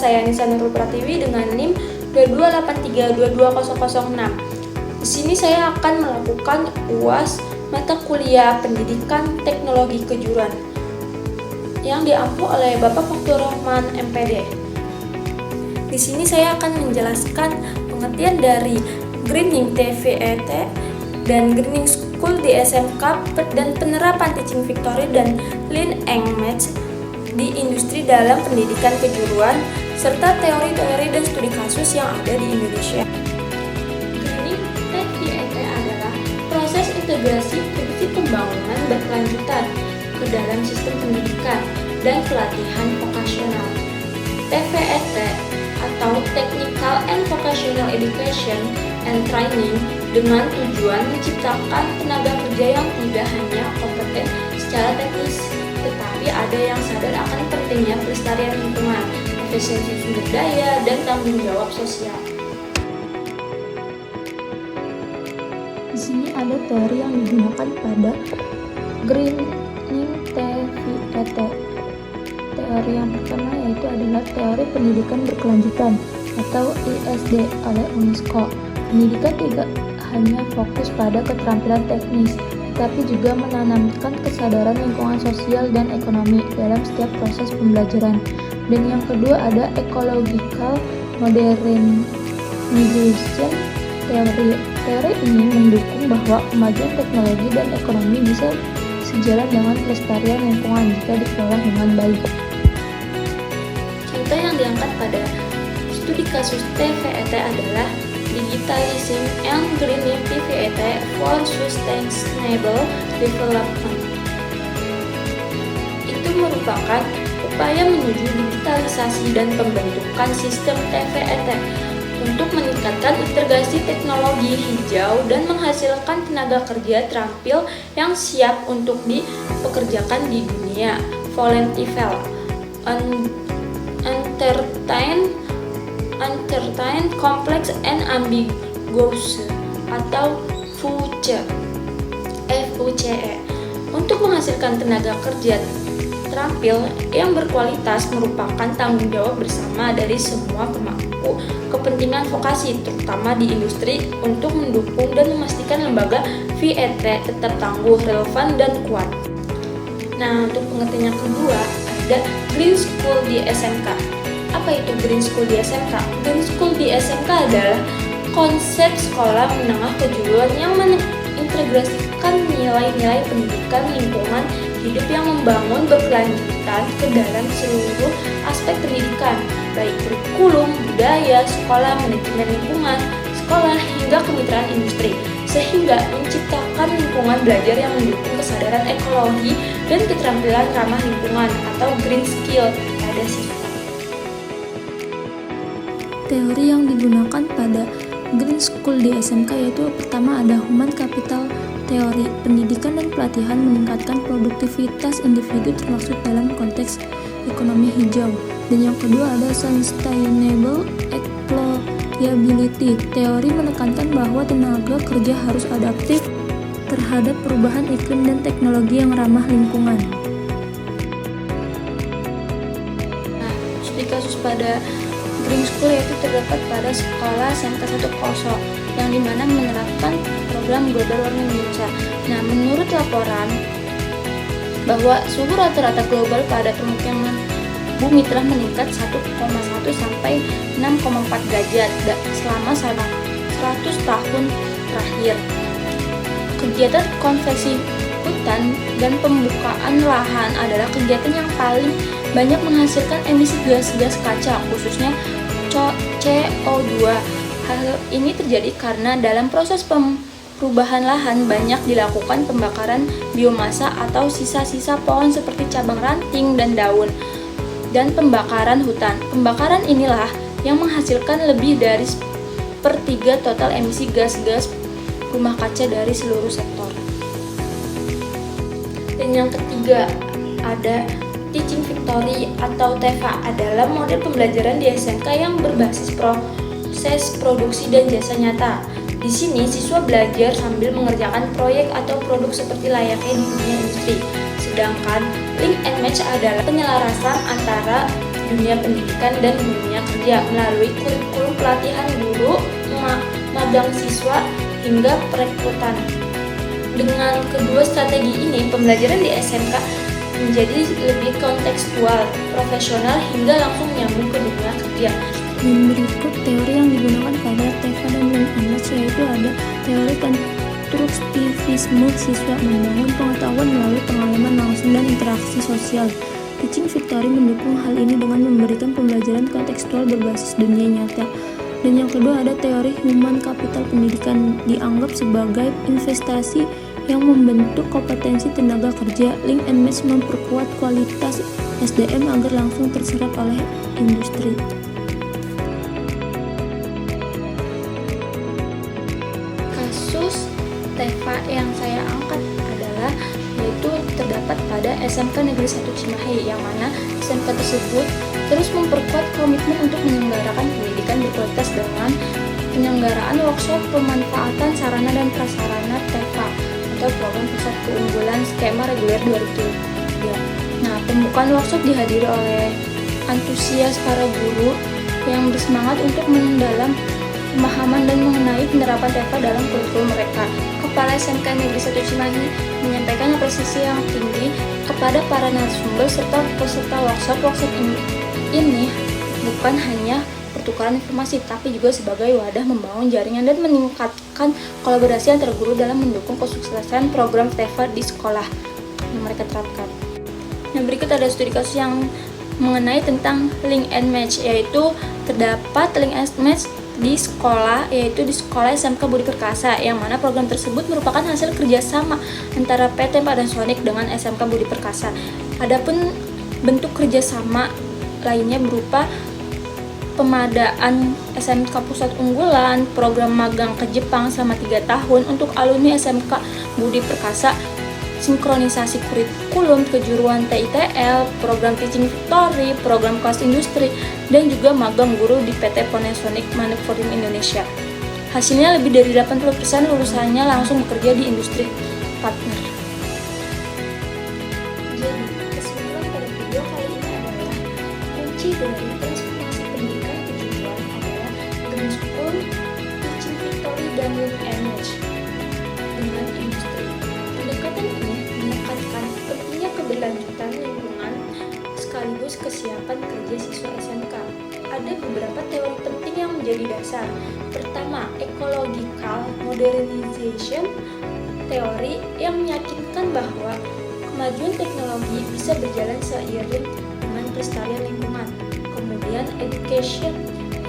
saya Nisa Nurul Pratiwi dengan NIM 228322006. Di sini saya akan melakukan UAS mata kuliah Pendidikan Teknologi Kejuruan yang diampu oleh Bapak Faktur Rahman MPD. Di sini saya akan menjelaskan pengertian dari Greening TVET dan Greening School di SMK dan penerapan Teaching Victory dan Lean Match di industri dalam pendidikan kejuruan serta teori-teori dan studi kasus yang ada di Indonesia. Greening TVET adalah proses integrasi fungsi pembangunan berkelanjutan ke dalam sistem pendidikan dan pelatihan vokasional. TVET atau Technical and Vocational Education and Training dengan tujuan menciptakan tenaga kerja yang tidak hanya kompeten secara teknis, tetapi ada yang sadar akan pentingnya pelestarian lingkungan, efisiensi sumber daya, dan tanggung jawab sosial. Di sini ada teori yang digunakan pada Greening TVET. Teori yang pertama yaitu adalah teori pendidikan berkelanjutan atau ISD oleh UNESCO. Pendidikan tidak hanya fokus pada keterampilan teknis, tetapi juga menanamkan kesadaran lingkungan sosial dan ekonomi dalam setiap proses pembelajaran. Dan yang kedua ada ecological modernization theory. Teori ini mendukung bahwa kemajuan teknologi dan ekonomi bisa sejalan dengan pelestarian lingkungan jika dikelola dengan baik. Contoh yang diangkat pada studi kasus TVET adalah Digitalizing and Greening TVET for Sustainable Development. Itu merupakan upaya menuju digitalisasi dan pembentukan sistem TVET untuk meningkatkan integrasi teknologi hijau dan menghasilkan tenaga kerja terampil yang siap untuk dipekerjakan di dunia volatile, entertain, complex and ambiguous atau FUCE. Untuk menghasilkan tenaga kerja terampil yang berkualitas merupakan tanggung jawab bersama dari semua pemangku kepentingan vokasi, terutama di industri, untuk mendukung dan memastikan lembaga VET tetap tangguh, relevan, dan kuat. Nah, untuk pengertian yang kedua, ada Green School di SMK. Apa itu Green School di SMK? Green School di SMK adalah konsep sekolah menengah kejuruan yang mengintegrasikan nilai-nilai pendidikan lingkungan hidup yang membangun berkelanjutan ke dalam seluruh aspek pendidikan, baik kurikulum, budaya, sekolah, manajemen lingkungan, sekolah, hingga kemitraan industri, sehingga menciptakan lingkungan belajar yang mendukung kesadaran ekologi dan keterampilan ramah lingkungan atau green skill pada siswa. Teori yang digunakan pada Green School di SMK yaitu pertama ada Human Capital Theory, pendidikan dan pelatihan meningkatkan produktivitas individu termasuk dalam konteks ekonomi hijau. Dan yang kedua ada Sustainable Employability, teori menekankan bahwa tenaga kerja harus adaptif terhadap perubahan iklim dan teknologi yang ramah lingkungan. Nah, studi kasus pada Green School yaitu terdapat pada sekolah SMK 1 Koso yang dimana menerapkan program Global Warming Indonesia. Nah, menurut laporan bahwa suhu rata-rata global pada permukiman bumi telah meningkat 1,1 sampai 6,4 derajat selama 100 tahun terakhir. Kegiatan konversi hutan dan pembukaan lahan adalah kegiatan yang paling banyak menghasilkan emisi gas kaca, khususnya CO2. Hal ini terjadi karena dalam proses perubahan lahan banyak dilakukan pembakaran biomasa atau sisa-sisa pohon seperti cabang ranting dan daun, dan pembakaran hutan. Pembakaran inilah yang menghasilkan lebih dari 1/3 total emisi gas rumah kaca dari seluruh sektor. Dan yang ketiga ada Teaching Victory atau TEVA adalah model pembelajaran di SMK yang berbasis proses produksi dan jasa nyata. Di sini siswa belajar sambil mengerjakan proyek atau produk seperti layaknya di dunia industri. Sedangkan Link and Match adalah penyelarasan antara dunia pendidikan dan dunia kerja melalui kurikulum pelatihan guru, magang siswa, hingga perekrutan. Dengan kedua strategi ini, pembelajaran di SMK menjadi lebih kontekstual, profesional, hingga langsung nyambung ke dunia kerja. Dan berikut teori yang digunakan pada TEFA dan Learn and Match, yaitu ada teori konstruktivisme, siswa membangun pengetahuan melalui pengalaman langsung dan interaksi sosial. Teaching Victory mendukung hal ini dengan memberikan pembelajaran kontekstual berbasis dunia nyata. Dan yang kedua ada teori human capital, pendidikan dianggap sebagai investasi yang membentuk kompetensi tenaga kerja. Link and Match memperkuat kualitas SDM agar langsung terserap oleh industri. Kasus TEFA yang saya angkat adalah yaitu terdapat pada SMK Negeri 1 Cimahi, yang mana SMK tersebut terus memperkuat komitmen untuk menyelenggarakan pendidikan berkualitas dengan penyelenggaraan workshop pemanfaatan sarana dan prasarana TEFA atau program pusat keunggulan skema reguler 2003. Nah, pembukaan workshop dihadiri oleh antusias para guru yang bersemangat untuk mendalam pemahaman dan mengenai penerapan TEFA dalam kurikulum mereka. Kepala SMK Negeri 1 Cimahi menyampaikan apresiasi yang tinggi kepada para narasumber serta peserta workshop ini bukan hanya pertukaran informasi, tapi juga sebagai wadah membangun jaringan dan meningkatkan kolaborasi antar guru dalam mendukung kesuksesan program TEFA di sekolah yang mereka terapkan. Nah, berikut ada studi kasus yang mengenai tentang link and match, yaitu terdapat link and match di sekolah, yaitu di sekolah SMK Budi Perkasa, yang mana program tersebut merupakan hasil kerjasama antara PT Panasonic dengan SMK Budi Perkasa. Adapun bentuk kerjasama lainnya berupa pemadaan SMK Pusat Unggulan, program magang ke Jepang selama 3 tahun untuk alumni SMK Budi Perkasa, sinkronisasi kurikulum kejuruan TITL, program Teaching Victory, program kelas industri, dan juga magang guru di PT Panasonic Manufacturing Indonesia. Hasilnya lebih dari 80% lulusannya langsung bekerja di industri partner. Jadi, kesimpulan pada video kali ini adalah kunci dari transformasi pendidikan kejuruan adalah Grand School, Teaching Victory, dan Link and Match dengan industri. Pendekatan ini menekankan pentingnya keberlanjutan lingkungan sekaligus kesiapan kerja siswa SMK. Ada beberapa teori penting yang menjadi dasar. Pertama, ecological modernization, teori yang meyakinkan bahwa kemajuan teknologi bisa berjalan seiring dengan pelestarian lingkungan. Kemudian, education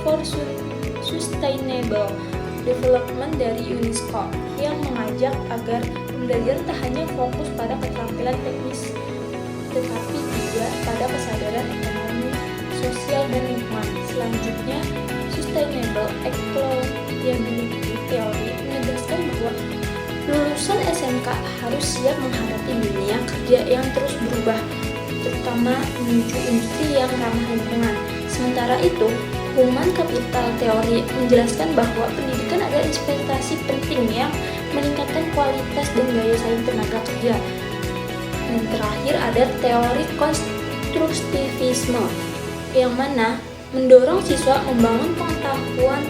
for sustainable development dari UNESCO yang mengajak agar pembelajaran tak hanya fokus pada keterampilan teknis, tetapi juga pada kesadaran ekonomi, sosial, dan lingkungan. Selanjutnya, sustainable employability theory menegaskan bahwa lulusan SMK harus siap menghadapi dunia kerja yang terus berubah, terutama menuju industri yang ramah lingkungan. Sementara itu, human capital theory menjelaskan bahwa pendidikan adalah investasi penting yang meningkatkan kualitas dan daya saing tenaga kerja. Dan terakhir ada teori konstruktivisme, yang mana mendorong siswa membangun pengetahuan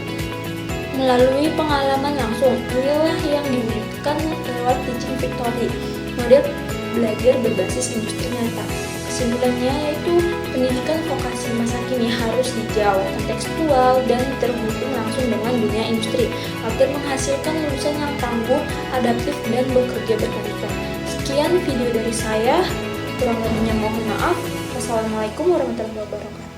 melalui pengalaman langsung. Inilah yang diwujudkan lewat Teaching Victory, model belajar berbasis industri nyata. Kesimpulannya yaitu pendidikan vokasi masa kini harus hijau, kontekstual, dan terhubung langsung dengan dunia industri agar menghasilkan lulusan yang tangguh, adaptif, dan bekerja berkomitmen. Sekian video dari saya, kurang lebihnya mohon maaf. Wassalamualaikum warahmatullahi wabarakatuh.